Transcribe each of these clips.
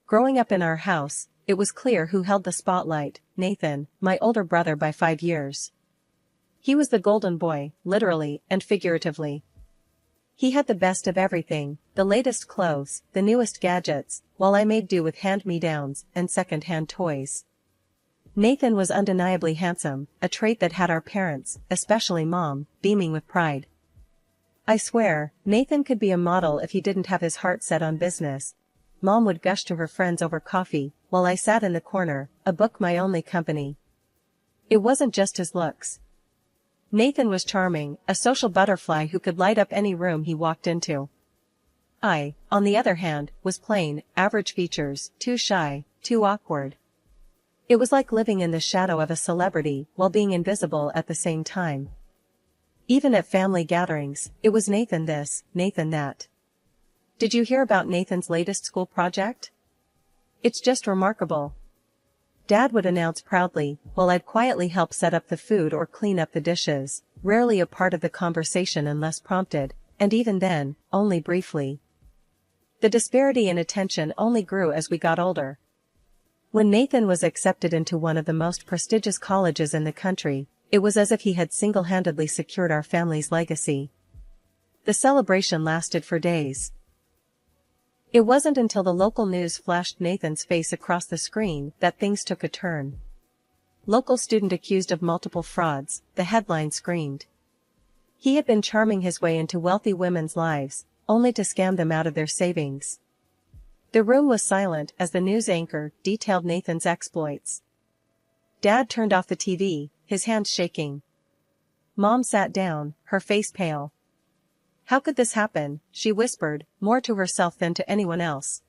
Growing up in our house, it was clear who held the spotlight: Nathan, my older brother by 5 years. He was the golden boy, literally and figuratively. He had the best of everything, the latest clothes, the newest gadgets, while I made do with hand-me-downs and second-hand toys. Nathan was undeniably handsome, a trait that had our parents, especially Mom, beaming with pride. I swear, Nathan could be a model if he didn't have his heart set on business. Mom would gush to her friends over coffee, while I sat in the corner, a book my only company. It wasn't just his looks. Nathan was charming, a social butterfly who could light up any room he walked into. I, on the other hand, was plain, average features, too shy, too awkward. It was like living in the shadow of a celebrity while being invisible at the same time. Even at family gatherings, it was Nathan this, Nathan that. Did you hear about Nathan's latest school project? It's just remarkable. Dad would announce proudly, while I'd quietly help set up the food or clean up the dishes, rarely a part of the conversation unless prompted, and even then, only briefly. The disparity in attention only grew as we got older. When Nathan was accepted into one of the most prestigious colleges in the country, it was as if he had single-handedly secured our family's legacy. The celebration lasted for days. It wasn't until the local news flashed Nathan's face across the screen that things took a turn. Local student accused of multiple frauds, the headline screamed. He had been charming his way into wealthy women's lives, only to scam them out of their savings. The room was silent as the news anchor detailed Nathan's exploits. Dad turned off the TV, his hands shaking. Mom sat down, her face pale. "How could this happen?" she whispered, more to herself than to anyone else.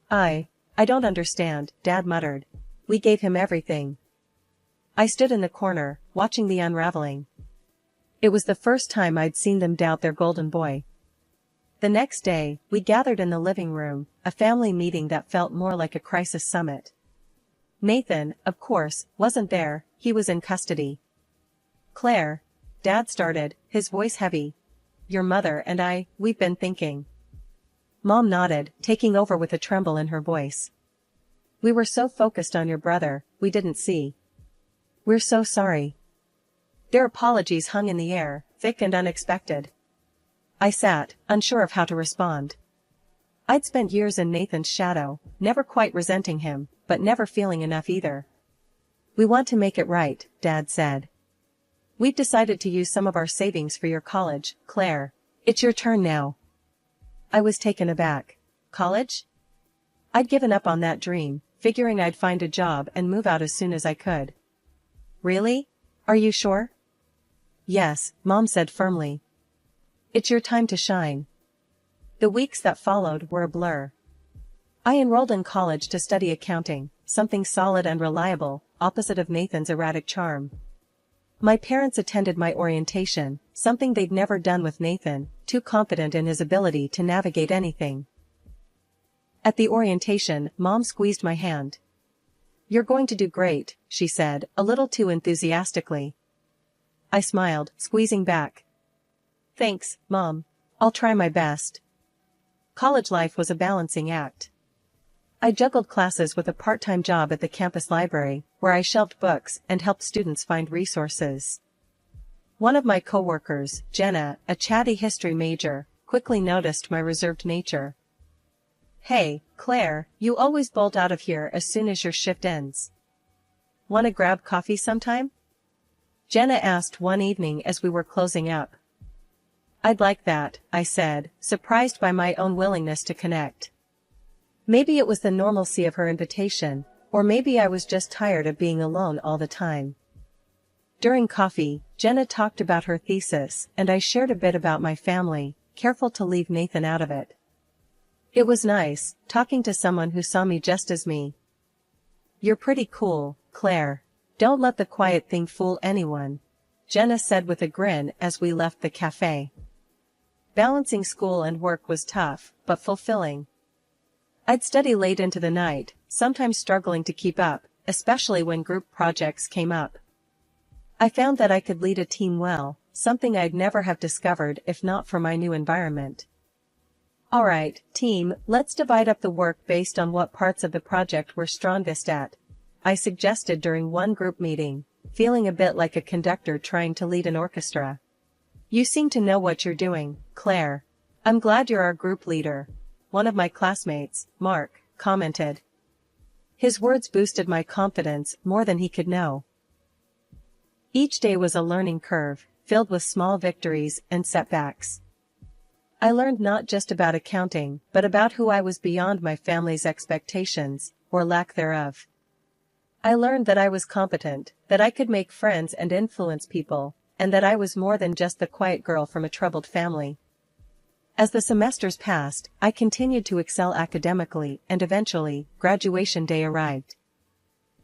I don't understand," Dad muttered. "We gave him everything." I stood in the corner, watching the unraveling. It was the first time I'd seen them doubt their golden boy. The next day, we gathered in the living room, a family meeting that felt more like a crisis summit. Nathan, of course, wasn't there, he was in custody. "Claire," Dad started, his voice heavy. "Your mother and we've been thinking." Mom nodded, taking over with a tremble in her voice. "We were so focused on your brother, we didn't see. We're so sorry." Their apologies hung in the air, thick and unexpected. I sat, unsure of how to respond. I'd spent years in Nathan's shadow, never quite resenting him, but never feeling enough either. "We want to make it right," Dad said. "We've decided to use some of our savings for your college, Claire. It's your turn now." I was taken aback. College? I'd given up on that dream, figuring I'd find a job and move out as soon as I could. "Really? Are you sure?" "Yes," Mom said firmly. "It's your time to shine." The weeks that followed were a blur. I enrolled in college to study accounting, something solid and reliable, opposite of Nathan's erratic charm. My parents attended my orientation, something they'd never done with Nathan, too confident in his ability to navigate anything. At the orientation, Mom squeezed my hand. "You're going to do great," she said, a little too enthusiastically. I smiled, squeezing back. "Thanks, Mom. I'll try my best." College life was a balancing act. I juggled classes with a part-time job at the campus library, where I shelved books and helped students find resources. One of my coworkers, Jenna, a chatty history major, quickly noticed my reserved nature. "Hey, Claire, you always bolt out of here as soon as your shift ends. "Want to grab coffee sometime?" Jenna asked one evening as we were closing up. "I'd like that," I said, surprised by my own willingness to connect. Maybe it was the normalcy of her invitation, or maybe I was just tired of being alone all the time. During coffee, Jenna talked about her thesis, and I shared a bit about my family, careful to leave Nathan out of it. It was nice, talking to someone who saw me just as me. "You're pretty cool, Claire. Don't let the quiet thing fool anyone," Jenna said with a grin as we left the cafe. Balancing school and work was tough, but fulfilling. I'd study late into the night, sometimes struggling to keep up, especially when group projects came up. I found that I could lead a team well, something I'd never have discovered if not for my new environment. Alright, team, let's divide up the work based on what parts of the project we're strongest at, I suggested during one group meeting, feeling a bit like a conductor trying to lead an orchestra. You seem to know what you're doing, Claire. I'm glad you're our group leader. One of my classmates, Mark, commented. His words boosted my confidence more than he could know. Each day was a learning curve, filled with small victories and setbacks. I learned not just about accounting, but about who I was beyond my family's expectations, or lack thereof. I learned that I was competent, that I could make friends and influence people, and that I was more than just the quiet girl from a troubled family. As the semesters passed, I continued to excel academically, and eventually, graduation day arrived.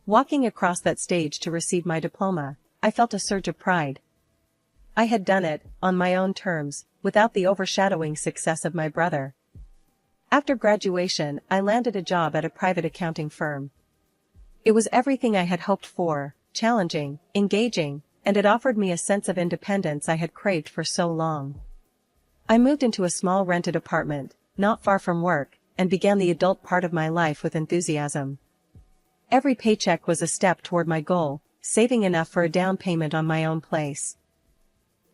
Walking across that stage to receive my diploma, I felt a surge of pride. I had done it, on my own terms, without the overshadowing success of my brother. After graduation, I landed a job at a private accounting firm. It was everything I had hoped for, challenging, engaging, and it offered me a sense of independence I had craved for so long. I moved into a small rented apartment, not far from work, and began the adult part of my life with enthusiasm. Every paycheck was a step toward my goal, saving enough for a down payment on my own place.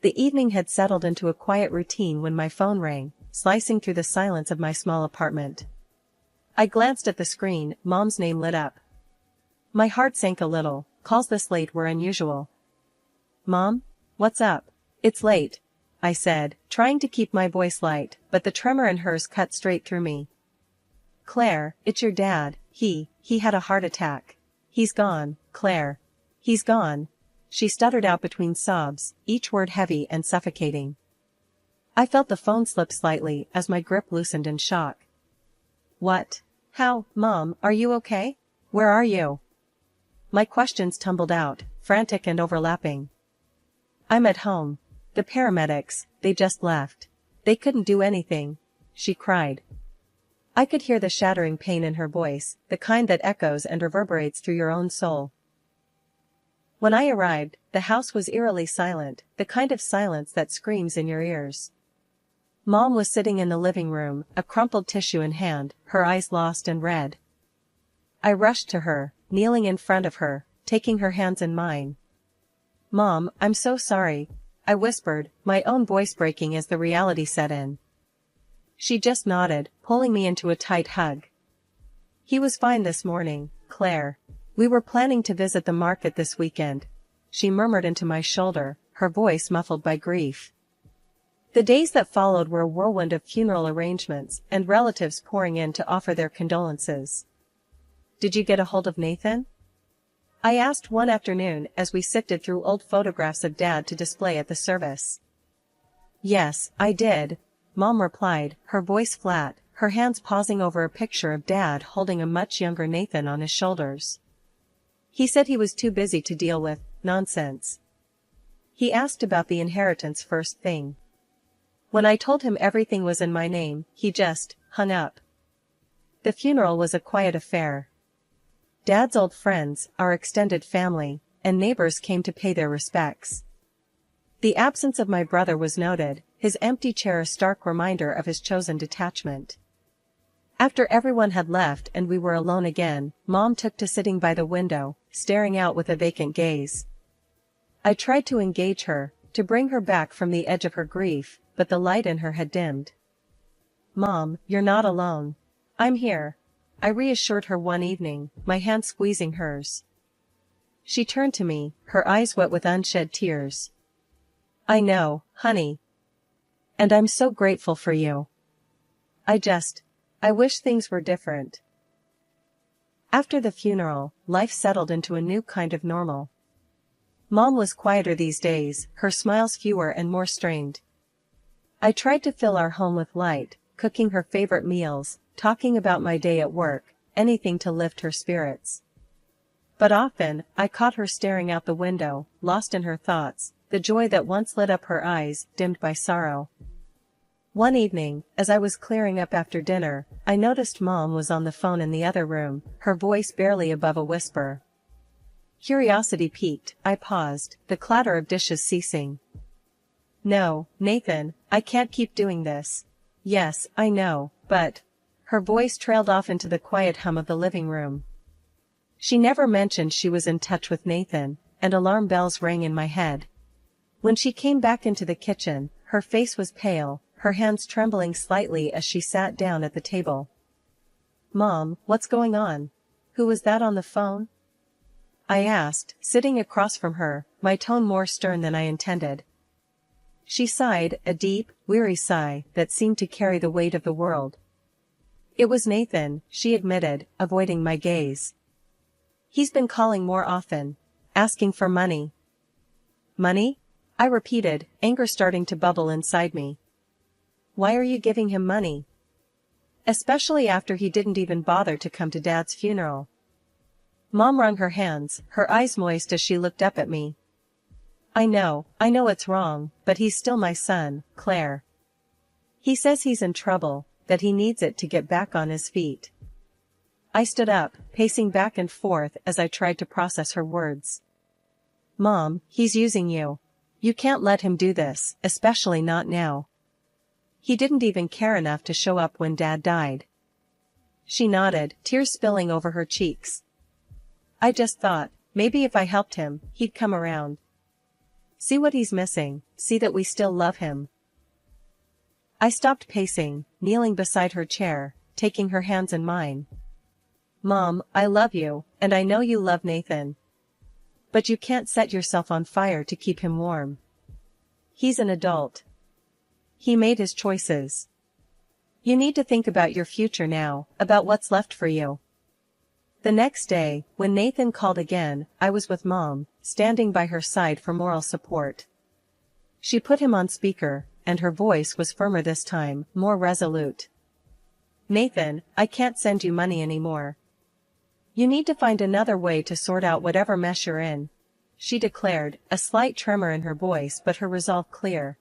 The evening had settled into a quiet routine when my phone rang, slicing through the silence of my small apartment. I glanced at the screen, Mom's name lit up. My heart sank a little, calls this late were unusual. Mom? What's up? It's late, I said, trying to keep my voice light, but the tremor in hers cut straight through me. Claire, it's your dad, he had a heart attack. He's gone, Claire. He's gone. She stuttered out between sobs, each word heavy and suffocating. I felt the phone slip slightly as my grip loosened in shock. What? How, Mom, are you okay? Where are you? My questions tumbled out, frantic and overlapping. I'm at home. The paramedics, they just left. They couldn't do anything, she cried. I could hear the shattering pain in her voice, the kind that echoes and reverberates through your own soul. When I arrived, the house was eerily silent, the kind of silence that screams in your ears. Mom was sitting in the living room, a crumpled tissue in hand, her eyes lost and red. I rushed to her, kneeling in front of her, taking her hands in mine. Mom, I'm so sorry, I whispered, my own voice breaking as the reality set in. She just nodded, pulling me into a tight hug. He was fine this morning, Claire. We were planning to visit the market this weekend, she murmured into my shoulder, her voice muffled by grief. The days that followed were a whirlwind of funeral arrangements and relatives pouring in to offer their condolences. Did you get a hold of Nathan? I asked one afternoon as we sifted through old photographs of Dad to display at the service. Yes, I did, Mom replied, her voice flat, her hands pausing over a picture of Dad holding a much younger Nathan on his shoulders. He said he was too busy to deal with nonsense. He asked about the inheritance first thing. When I told him everything was in my name, he just hung up. The funeral was a quiet affair. Dad's old friends, our extended family, and neighbors came to pay their respects. The absence of my brother was noted, his empty chair a stark reminder of his chosen detachment. After everyone had left and we were alone again, Mom took to sitting by the window, staring out with a vacant gaze. I tried to engage her, to bring her back from the edge of her grief, but the light in her had dimmed. Mom, you're not alone. I'm here, I reassured her one evening, my hand squeezing hers. She turned to me, her eyes wet with unshed tears. I know, honey. And I'm so grateful for you. I wish things were different. After the funeral, life settled into a new kind of normal. Mom was quieter these days, her smiles fewer and more strained. I tried to fill our home with light, cooking her favorite meals, talking about my day at work, anything to lift her spirits. But often, I caught her staring out the window, lost in her thoughts, the joy that once lit up her eyes, dimmed by sorrow. One evening, as I was clearing up after dinner, I noticed Mom was on the phone in the other room, her voice barely above a whisper. Curiosity piqued, I paused, the clatter of dishes ceasing. No, Nathan, I can't keep doing this. Yes, I know, but... Her voice trailed off into the quiet hum of the living room. She never mentioned she was in touch with Nathan, and alarm bells rang in my head. When she came back into the kitchen, her face was pale, her hands trembling slightly as she sat down at the table. "Mom, what's going on? Who was that on the phone?" I asked, sitting across from her, my tone more stern than I intended. She sighed, a deep, weary sigh that seemed to carry the weight of the world. "It was Nathan," she admitted, avoiding my gaze. "He's been calling more often, asking for money." "Money?" I repeated, anger starting to bubble inside me. "Why are you giving him money? Especially after he didn't even bother to come to Dad's funeral." Mom wrung her hands, her eyes moist as she looked up at me. I know it's wrong, but he's still my son, Claire. He says he's in trouble, that he needs it to get back on his feet." I stood up, pacing back and forth as I tried to process her words. "Mom, he's using you. You can't let him do this, especially not now. He didn't even care enough to show up when Dad died." She nodded, tears spilling over her cheeks. "I just thought, maybe if I helped him, he'd come around. See what he's missing, see that we still love him." I stopped pacing, kneeling beside her chair, taking her hands in mine. "Mom, I love you, and I know you love Nathan. But you can't set yourself on fire to keep him warm. He's an adult. He made his choices. You need to think about your future now, about what's left for you." The next day, when Nathan called again, I was with Mom, standing by her side for moral support. She put him on speaker, and her voice was firmer this time, more resolute. "Nathan, I can't send you money anymore. You need to find another way to sort out whatever mess you're in," she declared, a slight tremor in her voice but her resolve clear.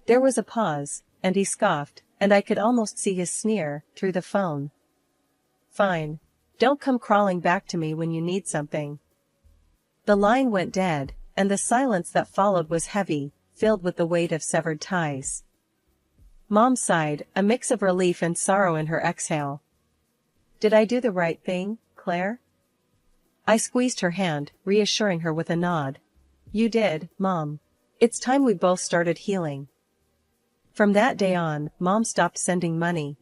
There was a pause, and he scoffed, and I could almost see his sneer, through the phone. "Fine. Don't come crawling back to me when you need something." The line went dead, and the silence that followed was heavy, filled with the weight of severed ties. Mom sighed, a mix of relief and sorrow in her exhale. "Did I do the right thing, Claire?" I squeezed her hand, reassuring her with a nod. "You did, Mom. It's time we both started healing." From that day on, Mom stopped sending money.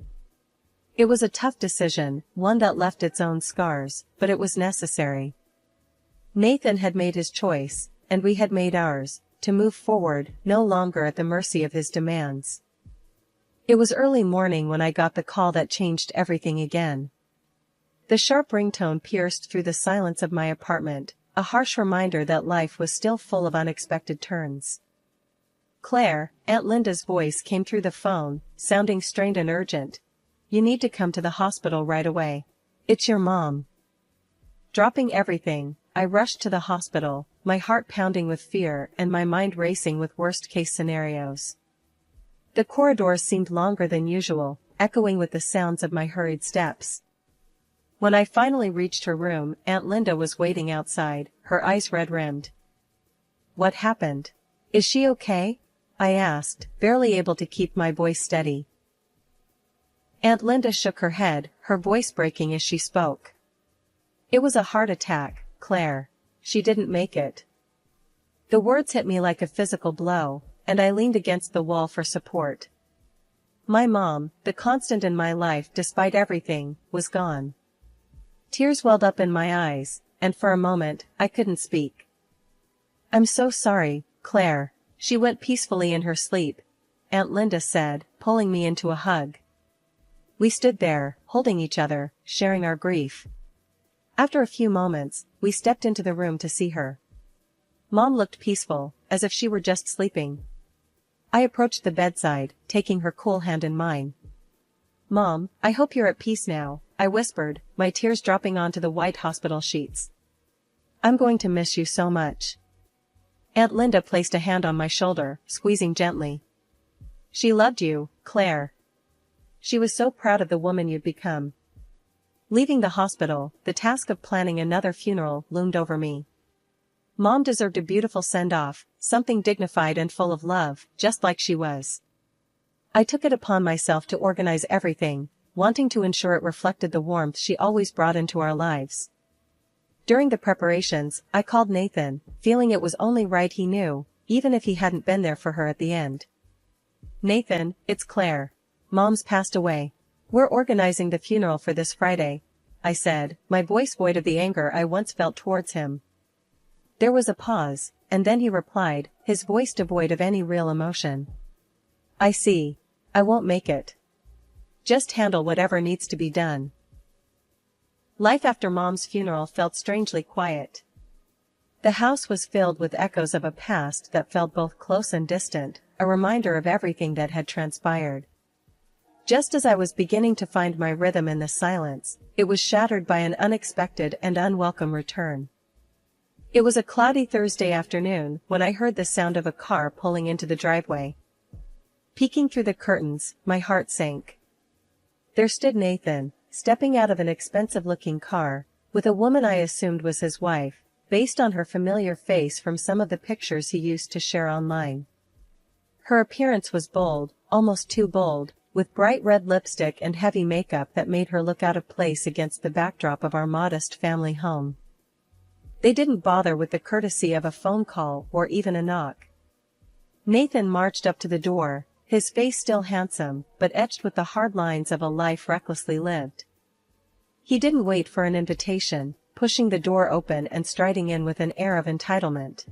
It was a tough decision, one that left its own scars, but it was necessary. Nathan had made his choice, and we had made ours, to move forward, no longer at the mercy of his demands. It was early morning when I got the call that changed everything again. The sharp ringtone pierced through the silence of my apartment, a harsh reminder that life was still full of unexpected turns. "Claire," Aunt Linda's voice came through the phone, sounding strained and urgent. "You need to come to the hospital right away. It's your mom." Dropping everything, I rushed to the hospital, my heart pounding with fear and my mind racing with worst-case scenarios. The corridors seemed longer than usual, echoing with the sounds of my hurried steps. When I finally reached her room, Aunt Linda was waiting outside, her eyes red-rimmed. "What happened? Is she okay?" I asked, barely able to keep my voice steady. Aunt Linda shook her head, her voice breaking as she spoke. "It was a heart attack, Claire. She didn't make it." The words hit me like a physical blow, and I leaned against the wall for support. My mom, the constant in my life despite everything, was gone. Tears welled up in my eyes, and for a moment, I couldn't speak. "I'm so sorry, Claire." She went peacefully in her sleep, Aunt Linda said, pulling me into a hug. We stood there, holding each other, sharing our grief. After a few moments, we stepped into the room to see her. Mom looked peaceful, as if she were just sleeping. I approached the bedside, taking her cool hand in mine. "Mom, I hope you're at peace now," I whispered, my tears dropping onto the white hospital sheets. "I'm going to miss you so much." Aunt Linda placed a hand on my shoulder, squeezing gently. "She loved you, Claire. She was so proud of the woman you'd become." Leaving the hospital, the task of planning another funeral loomed over me. Mom deserved a beautiful send-off, something dignified and full of love, just like she was. I took it upon myself to organize everything, wanting to ensure it reflected the warmth she always brought into our lives. During the preparations, I called Nathan, feeling it was only right he knew, even if he hadn't been there for her at the end. "Nathan, it's Claire. Mom's passed away. We're organizing the funeral for this Friday," I said, my voice void of the anger I once felt towards him. There was a pause, and then he replied, his voice devoid of any real emotion. "I see. I won't make it. Just handle whatever needs to be done." Life after Mom's funeral felt strangely quiet. The house was filled with echoes of a past that felt both close and distant, a reminder of everything that had transpired. Just as I was beginning to find my rhythm in the silence, it was shattered by an unexpected and unwelcome return. It was a cloudy Thursday afternoon when I heard the sound of a car pulling into the driveway. Peeking through the curtains, my heart sank. There stood Nathan, stepping out of an expensive-looking car, with a woman I assumed was his wife, based on her familiar face from some of the pictures he used to share online. Her appearance was bold, almost too bold, with bright red lipstick and heavy makeup that made her look out of place against the backdrop of our modest family home. They didn't bother with the courtesy of a phone call or even a knock. Nathan marched up to the door, his face still handsome, but etched with the hard lines of a life recklessly lived. He didn't wait for an invitation, pushing the door open and striding in with an air of entitlement.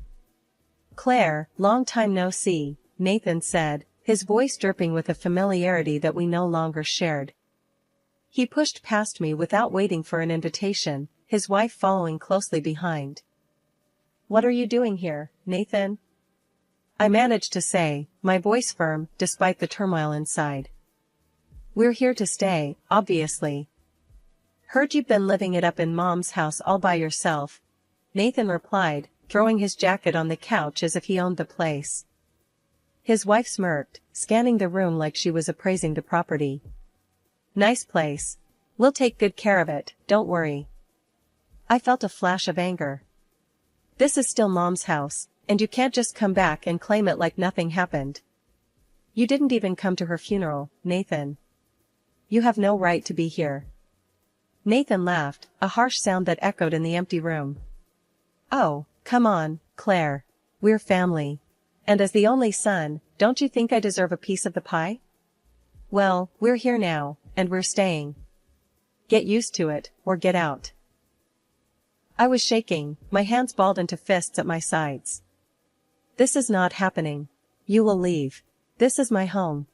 "Claire, long time no see," Nathan said, his voice dripping with a familiarity that we no longer shared. He pushed past me without waiting for an invitation, his wife following closely behind. "What are you doing here, Nathan?" I managed to say, my voice firm, despite the turmoil inside. "We're here to stay, obviously." "Heard you've been living it up in Mom's house all by yourself," Nathan replied, throwing his jacket on the couch as if he owned the place. His wife smirked, scanning the room like she was appraising the property. "Nice place. We'll take good care of it, don't worry." I felt a flash of anger. "This is still Mom's house, and you can't just come back and claim it like nothing happened. You didn't even come to her funeral, Nathan. You have no right to be here." Nathan laughed, a harsh sound that echoed in the empty room. "Oh, come on, Claire. We're family. And as the only son, don't you think I deserve a piece of the pie? Well, we're here now, and we're staying. Get used to it, or get out." I was shaking, my hands balled into fists at my sides. "This is not happening. You will leave. This is my home."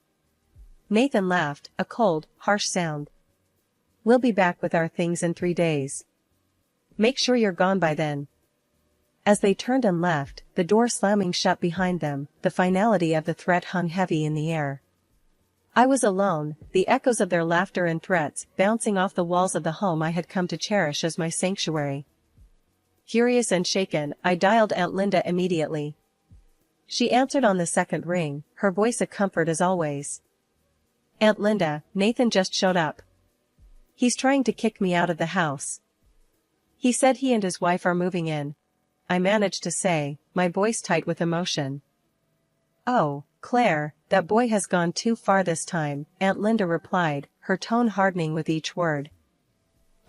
Nathan laughed, a cold, harsh sound. "We'll be back with our things in 3 days. Make sure you're gone by then." As they turned and left, the door slamming shut behind them, the finality of the threat hung heavy in the air. I was alone, the echoes of their laughter and threats bouncing off the walls of the home I had come to cherish as my sanctuary. Furious and shaken, I dialed Aunt Linda immediately. She answered on the second ring, her voice a comfort as always. "Aunt Linda, Nathan just showed up. He's trying to kick me out of the house. He said he and his wife are moving in," I managed to say, my voice tight with emotion. "Oh, Claire, that boy has gone too far this time," Aunt Linda replied, her tone hardening with each word.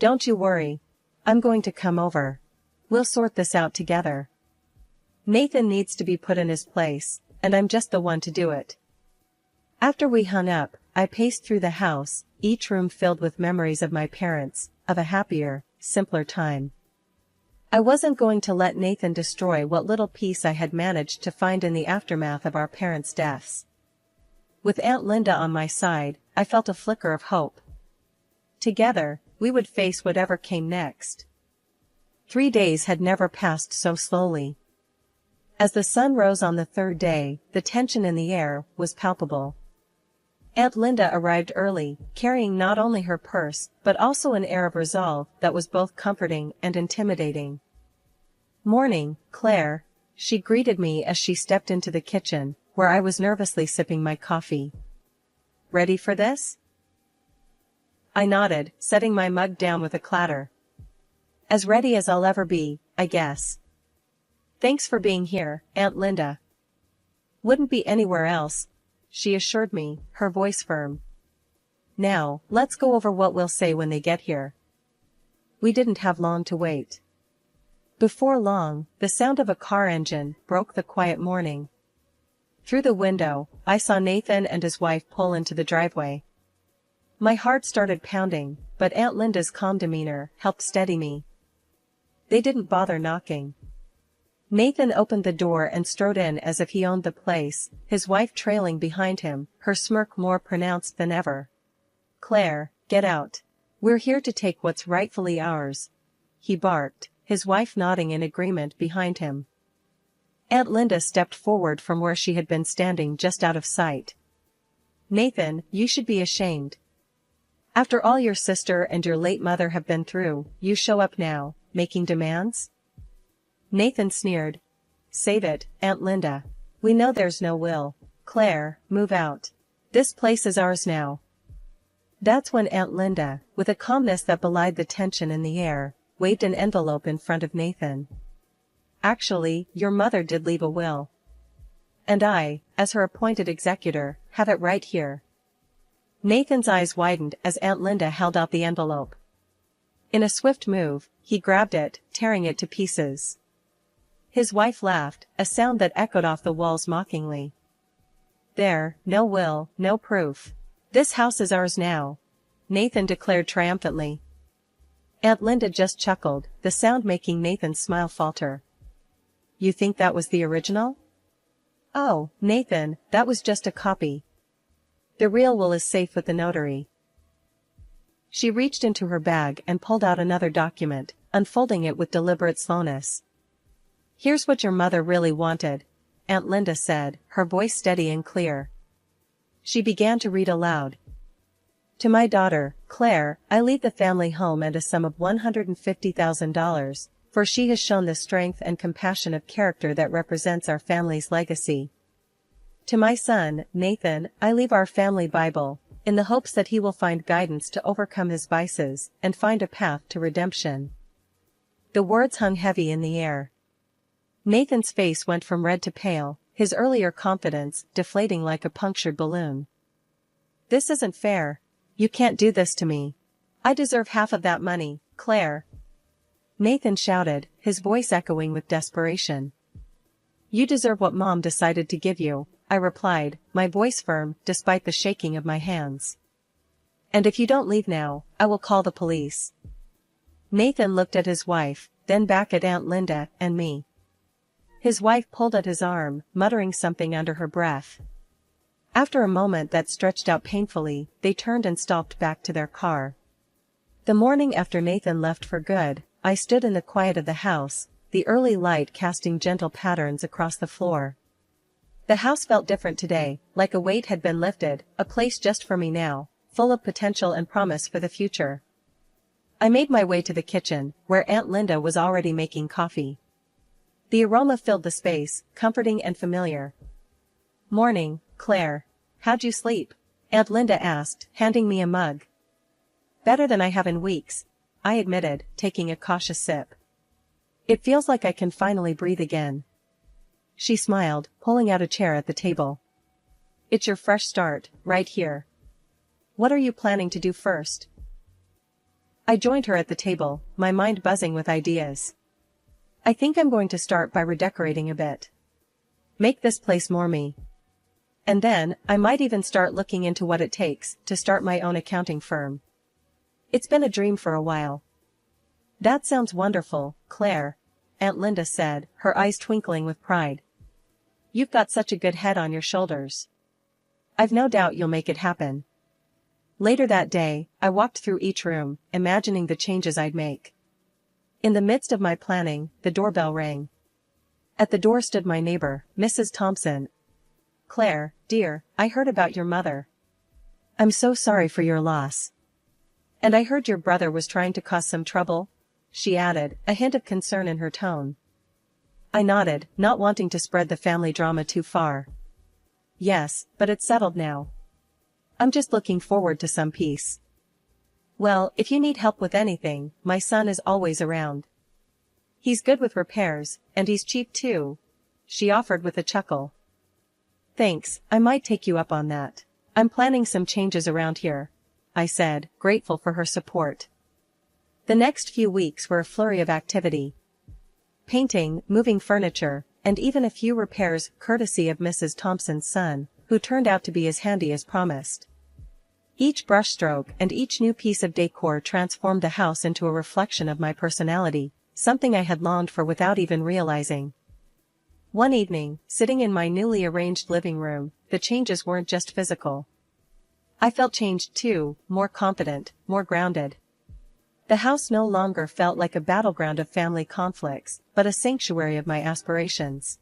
"Don't you worry. I'm going to come over. We'll sort this out together. Nathan needs to be put in his place, and I'm just the one to do it." After we hung up, I paced through the house, each room filled with memories of my parents, of a happier, simpler time. I wasn't going to let Nathan destroy what little peace I had managed to find in the aftermath of our parents' deaths. With Aunt Linda on my side, I felt a flicker of hope. Together, we would face whatever came next. 3 days had never passed so slowly. As the sun rose on the third day, the tension in the air was palpable. Aunt Linda arrived early, carrying not only her purse, but also an air of resolve that was both comforting and intimidating. "Morning, Claire," she greeted me as she stepped into the kitchen, where I was nervously sipping my coffee. "Ready for this?" I nodded, setting my mug down with a clatter. "As ready as I'll ever be, I guess. Thanks for being here, Aunt Linda. Wouldn't be anywhere else," she assured me, her voice firm. Now, let's go over what we'll say when they get here. We didn't have long to wait. Before long, the sound of a car engine broke the quiet morning. Through the window, I saw Nathan and his wife pull into the driveway. My heart started pounding, but Aunt Linda's calm demeanor helped steady me. They didn't bother knocking. Nathan opened the door and strode in as if he owned the place, his wife trailing behind him, her smirk more pronounced than ever. "Claire, get out. We're here to take what's rightfully ours," he barked, his wife nodding in agreement behind him. Aunt Linda stepped forward from where she had been standing just out of sight. "Nathan, you should be ashamed. After all your sister and your late mother have been through, you show up now, making demands?" Nathan sneered. "Save it, Aunt Linda. We know there's no will. Claire, move out. This place is ours now." That's when Aunt Linda, with a calmness that belied the tension in the air, waved an envelope in front of Nathan. "Actually, your mother did leave a will. And I, as her appointed executor, have it right here." Nathan's eyes widened as Aunt Linda held out the envelope. In a swift move, he grabbed it, tearing it to pieces. His wife laughed, a sound that echoed off the walls mockingly. "There, no will, no proof. This house is ours now," Nathan declared triumphantly. Aunt Linda just chuckled, the sound making Nathan's smile falter. "You think that was the original?" "Oh, Nathan, that was just a copy. The real will is safe with the notary." She reached into her bag and pulled out another document, unfolding it with deliberate slowness. "Here's what your mother really wanted," Aunt Linda said, her voice steady and clear. She began to read aloud. "To my daughter, Claire, I leave the family home and a sum of $150,000, for she has shown the strength and compassion of character that represents our family's legacy. To my son, Nathan, I leave our family Bible, in the hopes that he will find guidance to overcome his vices and find a path to redemption." The words hung heavy in the air. Nathan's face went from red to pale, his earlier confidence deflating like a punctured balloon. "This isn't fair. You can't do this to me. I deserve half of that money, Claire," Nathan shouted, his voice echoing with desperation. "You deserve what Mom decided to give you," I replied, my voice firm despite the shaking of my hands. "And if you don't leave now, I will call the police." Nathan looked at his wife, then back at Aunt Linda and me. His wife pulled at his arm, muttering something under her breath. After a moment that stretched out painfully, they turned and stalked back to their car. The morning after Nathan left for good, I stood in the quiet of the house, the early light casting gentle patterns across the floor. The house felt different today, like a weight had been lifted, a place just for me now, full of potential and promise for the future. I made my way to the kitchen, where Aunt Linda was already making coffee. The aroma filled the space, comforting and familiar. "Morning, Claire. How'd you sleep?" Aunt Linda asked, handing me a mug. "Better than I have in weeks," I admitted, taking a cautious sip. "It feels like I can finally breathe again." She smiled, pulling out a chair at the table. "It's your fresh start, right here. What are you planning to do first?" I joined her at the table, my mind buzzing with ideas. "I think I'm going to start by redecorating a bit. Make this place more me. And then, I might even start looking into what it takes to start my own accounting firm. It's been a dream for a while." "That sounds wonderful, Claire," Aunt Linda said, her eyes twinkling with pride. "You've got such a good head on your shoulders. I've no doubt you'll make it happen." Later that day, I walked through each room, imagining the changes I'd make. In the midst of my planning, the doorbell rang. At the door stood my neighbor, Mrs. Thompson. "Claire, dear, I heard about your mother. I'm so sorry for your loss. And I heard your brother was trying to cause some trouble," she added, a hint of concern in her tone. I nodded, not wanting to spread the family drama too far. "Yes, but it's settled now. I'm just looking forward to some peace. Well, if you need help with anything, my son is always around. He's good with repairs, and he's cheap too," she offered with a chuckle. Thanks, I might take you up on that. I'm planning some changes around here, I said, grateful for her support. The next few weeks were a flurry of activity. Painting, moving furniture, and even a few repairs courtesy of Mrs. Thompson's son, who turned out to be as handy as promised. Each brushstroke and each new piece of decor transformed the house into a reflection of my personality, something I had longed for without even realizing. One evening, sitting in my newly arranged living room, the changes weren't just physical. I felt changed too, more confident, more grounded. The house no longer felt like a battleground of family conflicts, but a sanctuary of my aspirations.